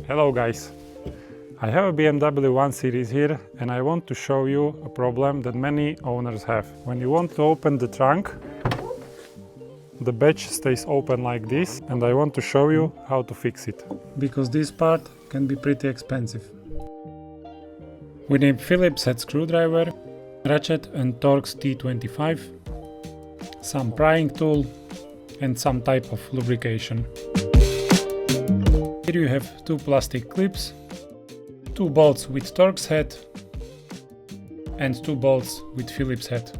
Hello guys! I have a BMW 1 Series here and I want to show you a problem that many owners have. When you want to open the trunk, the batch stays open like this, and I want to show you how to fix it. Because this part can be pretty expensive. We need Phillips head screwdriver, ratchet and Torx T25, some prying tool and some type of lubrication. Here you have two plastic clips, two bolts with Torx head and two bolts with Phillips head.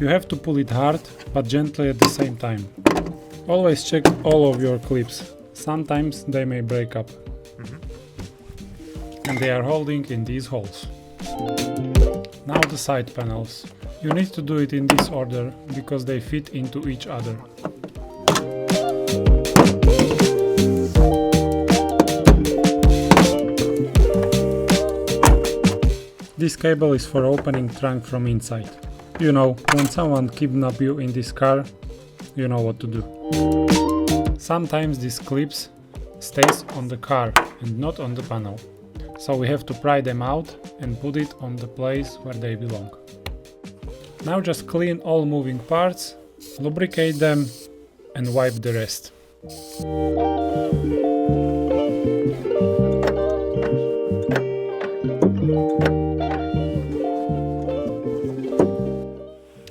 You have to pull it hard, but gently at the same time. Always check all of your clips. Sometimes they may break up. And they are holding in these holes. Now the side panels. You need to do it in this order because they fit into each other. This cable is for opening trunk from inside. You know, when someone kidnaps you in this car, you know what to do. Sometimes these clips stays on the car and not on the panel. So we have to pry them out and put it on the place where they belong. Now just clean all moving parts, lubricate them and wipe the rest.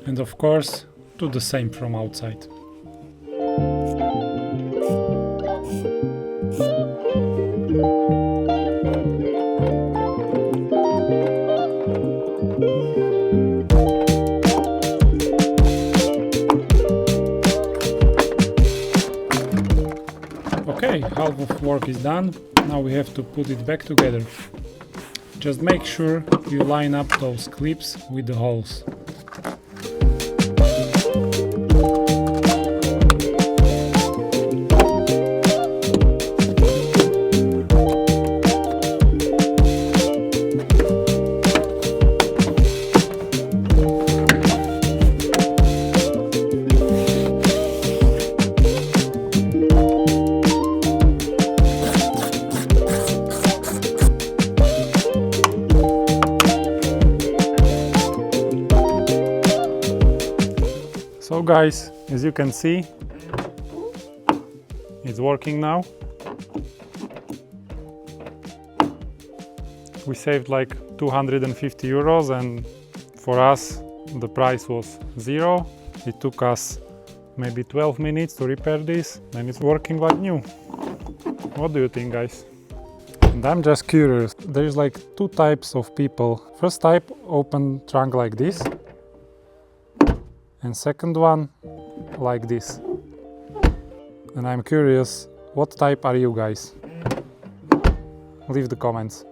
And of course, do the same from outside. Okay, half of work is done. Now we have to put it back together. Just make sure you line up those clips with the holes. So guys, as you can see, it's working now. We saved like 250 euros and for us the price was zero. It took us maybe 12 minutes to repair this and it's working like new. What do you think, guys? And I'm just curious, there's like two types of people. First type open trunk like this, and second one like this. And I'm curious, what type are you guys? Leave the comments.